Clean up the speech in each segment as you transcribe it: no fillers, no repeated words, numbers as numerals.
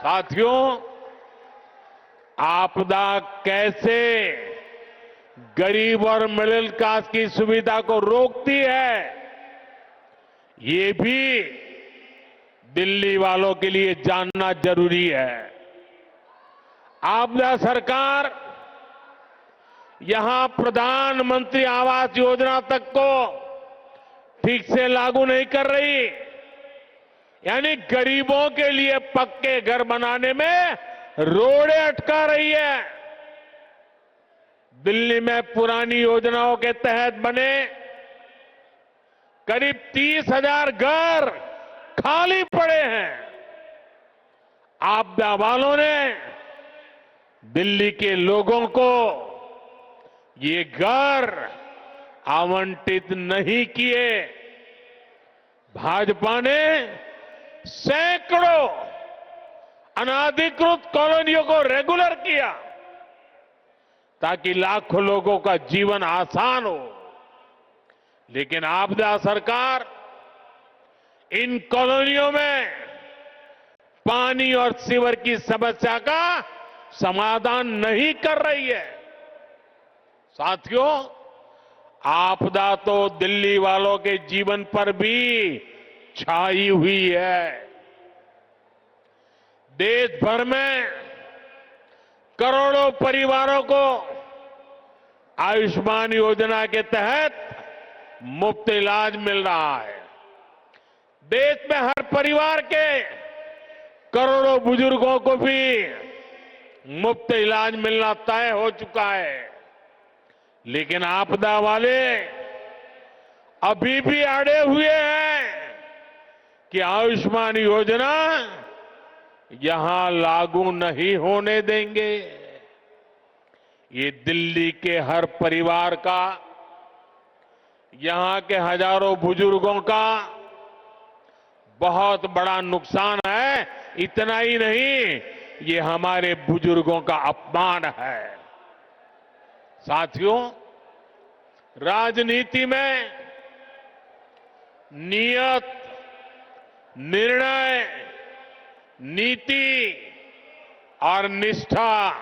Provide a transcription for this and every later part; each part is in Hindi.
साथियों, आपदा कैसे गरीब और मिडिल क्लास की सुविधा को रोकती है, ये भी दिल्ली वालों के लिए जानना जरूरी है। आपदा सरकार यहां प्रधानमंत्री आवास योजना तक को ठीक से लागू नहीं कर रही, यानी गरीबों के लिए पक्के घर बनाने में रोड़े अटका रही है। दिल्ली में पुरानी योजनाओं के तहत बने करीब 30,000 घर खाली पड़े हैं। आपदा वालों ने दिल्ली के लोगों को ये घर आवंटित नहीं किए। भाजपा ने सैकड़ों अनाधिकृत कॉलोनियों को रेगुलर किया ताकि लाखों लोगों का जीवन आसान हो, लेकिन आपदा सरकार इन कॉलोनियों में पानी और सीवर की समस्या का समाधान नहीं कर रही है। साथियों, आपदा तो दिल्ली वालों के जीवन पर भी छाई हुई है। देश भर में करोड़ों परिवारों को आयुष्मान योजना के तहत मुफ्त इलाज मिल रहा है। देश में हर परिवार के करोड़ों बुजुर्गों को भी मुफ्त इलाज मिलना तय हो चुका है, लेकिन आपदा वाले अभी भी अड़े हुए हैं कि आयुष्मान योजना यहां लागू नहीं होने देंगे। ये दिल्ली के हर परिवार का, यहां के हजारों बुजुर्गों का बहुत बड़ा नुकसान है। इतना ही नहीं, ये हमारे बुजुर्गों का अपमान है। साथियों, राजनीति में नियत, निर्णय, नीति और निष्ठा,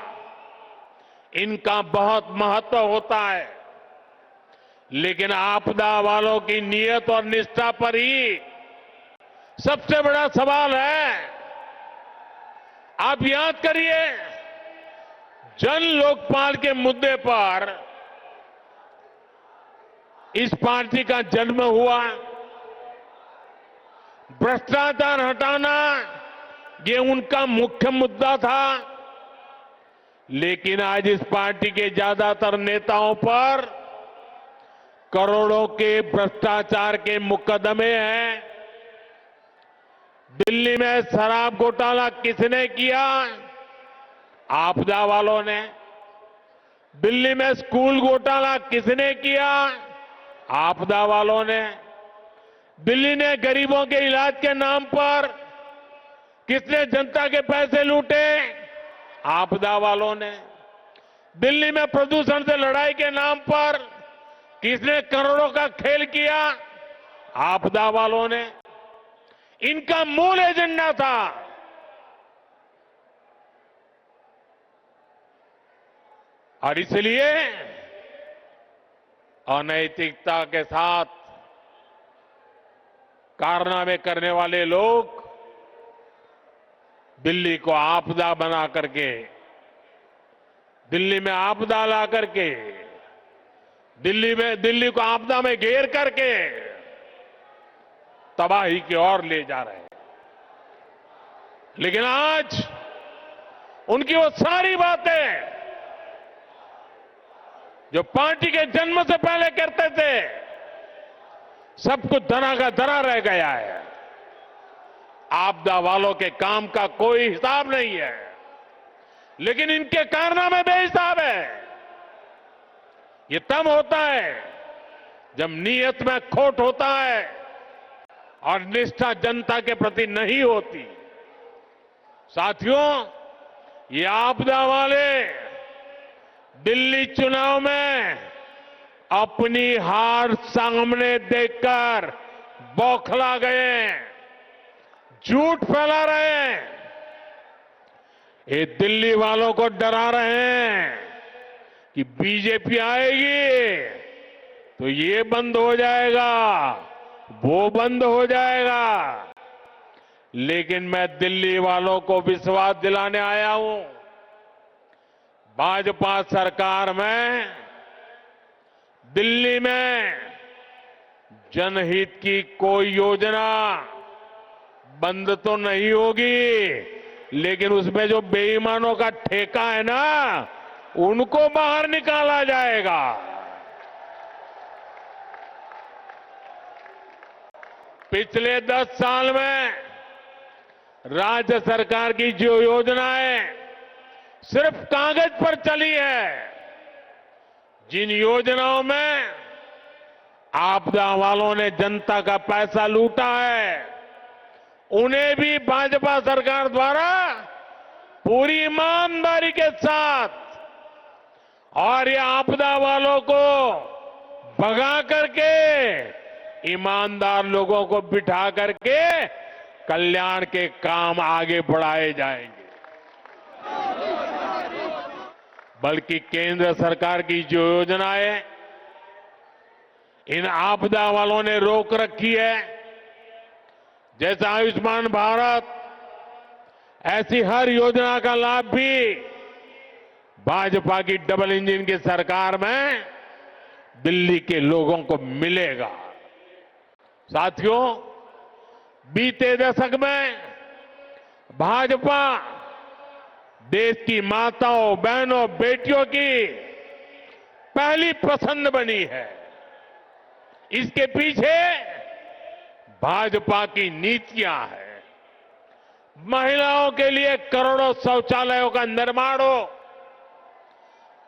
इनका बहुत महत्व होता है, लेकिन आपदा वालों की नियत और निष्ठा पर ही सबसे बड़ा सवाल है। आप याद करिए, जन लोकपाल के मुद्दे पर इस पार्टी का जन्म हुआ। भ्रष्टाचार हटाना ये उनका मुख्य मुद्दा था, लेकिन आज इस पार्टी के ज्यादातर नेताओं पर करोड़ों के भ्रष्टाचार के मुकदमे हैं। दिल्ली में शराब घोटाला किसने किया? आपदा वालों ने। दिल्ली में स्कूल घोटाला किसने किया? आपदा वालों ने। दिल्ली ने गरीबों के इलाज के नाम पर किसने जनता के पैसे लूटे? आपदा वालों ने। दिल्ली में प्रदूषण से लड़ाई के नाम पर किसने करोड़ों का खेल किया? आपदा वालों ने। इनका मूल एजेंडा था और इसलिए अनैतिकता के साथ कारनामे करने वाले लोग दिल्ली को आपदा बना करके, दिल्ली में आपदा ला करके, दिल्ली को आपदा में घेर करके तबाही की ओर ले जा रहे हैं। लेकिन आज उनकी वो सारी बातें जो पार्टी के जन्म से पहले करते थे, सब कुछ धरा का धरा रह गया है। आपदा वालों के काम का कोई हिसाब नहीं है, लेकिन इनके कारनामे बेहिसाब है। ये तब होता है जब नीयत में खोट होता है और निष्ठा जनता के प्रति नहीं होती। साथियों, ये आपदा वाले दिल्ली चुनाव में अपनी हार सामने देखकर बौखला गए, झूठ फैला रहे हैं ये दिल्ली वालों को डरा रहे हैं कि बीजेपी आएगी तो ये बंद हो जाएगा, वो बंद हो जाएगा। लेकिन मैं दिल्ली वालों को विश्वास दिलाने आया हूं, भाजपा सरकार में दिल्ली में जनहित की कोई योजना बंद तो नहीं होगी, लेकिन उसमें जो बेईमानों का ठेका है ना, उनको बाहर निकाला जाएगा। पिछले 10 साल में राज्य सरकार की जो योजनाएं सिर्फ कागज पर चली है, जिन योजनाओं में आपदा वालों ने जनता का पैसा लूटा है, उन्हें भी भाजपा सरकार द्वारा पूरी ईमानदारी के साथ और ये आपदा वालों को भगा करके ईमानदार लोगों को बिठा करके कल्याण के काम आगे बढ़ाए जाएंगे। बल्कि केंद्र सरकार की जो योजनाएं इन आपदा वालों ने रोक रखी है, जैसे आयुष्मान भारत, ऐसी हर योजना का लाभ भी भाजपा की डबल इंजन की सरकार में दिल्ली के लोगों को मिलेगा। साथियों, बीते दशक में भाजपा देश की माताओं, बहनों, बेटियों की पहली पसंद बनी है। इसके पीछे भाजपा की नीतियां हैं। महिलाओं के लिए करोड़ों शौचालयों का निर्माण हो,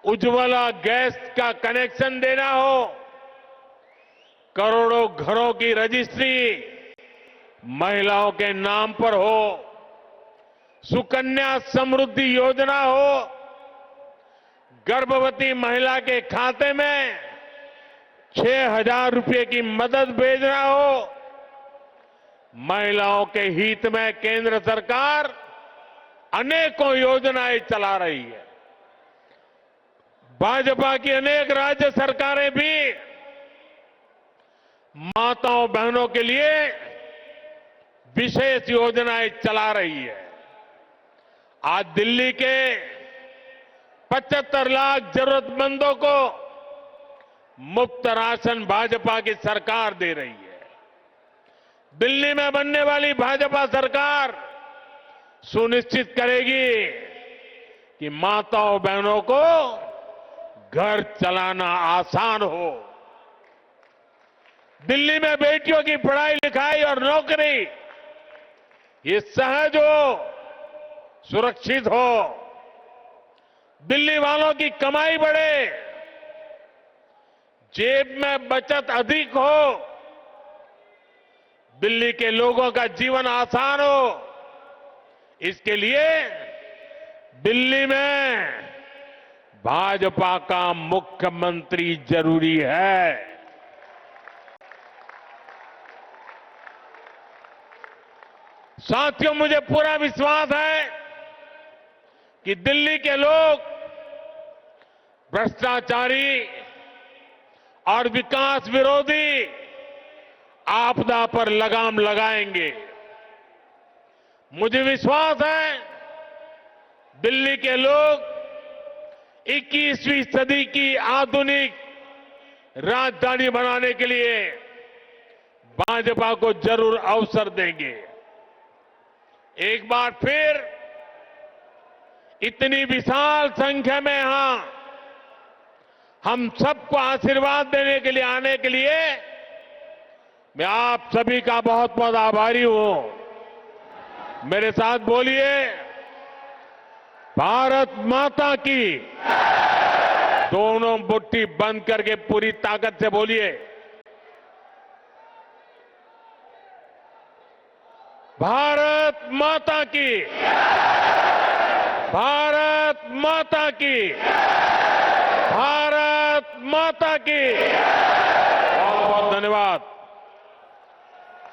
उज्ज्वला गैस का कनेक्शन देना हो, करोड़ों घरों की रजिस्ट्री महिलाओं के नाम पर हो, सुकन्या समृद्धि योजना हो, गर्भवती महिला के खाते में 6,000 रुपए की मदद भेजना हो, महिलाओं के हित में केंद्र सरकार अनेकों योजनाएं चला रही है। भाजपा की अनेक राज्य सरकारें भी माताओं, बहनों के लिए विशेष योजनाएं चला रही है। आज दिल्ली के 75 लाख जरूरतमंदों को मुफ्त राशन भाजपा की सरकार दे रही है। दिल्ली में बनने वाली भाजपा सरकार सुनिश्चित करेगी कि माताओं, बहनों को घर चलाना आसान हो। दिल्ली में बेटियों की पढ़ाई लिखाई और नौकरी ये सहज हो, सुरक्षित हो। दिल्ली वालों की कमाई बढ़े, जेब में बचत अधिक हो, दिल्ली के लोगों का जीवन आसान हो। इसके लिए दिल्ली में भाजपा का मुख्यमंत्री जरूरी है। साथियों, मुझे पूरा विश्वास है कि दिल्ली के लोग भ्रष्टाचारी और विकास विरोधी आपदा पर लगाम लगाएंगे। मुझे विश्वास है दिल्ली के लोग 21वीं सदी की आधुनिक राजधानी बनाने के लिए भाजपा को जरूर अवसर देंगे। एक बार फिर इतनी विशाल संख्या में यहां हम सबको आशीर्वाद देने के लिए आने के लिए मैं आप सभी का बहुत बहुत आभारी हूं। मेरे साथ बोलिए, भारत माता की। दोनों मुट्ठी बंद करके पूरी ताकत से बोलिए, भारत माता की। भारत माता की। भारत माता की। बहुत बहुत धन्यवाद।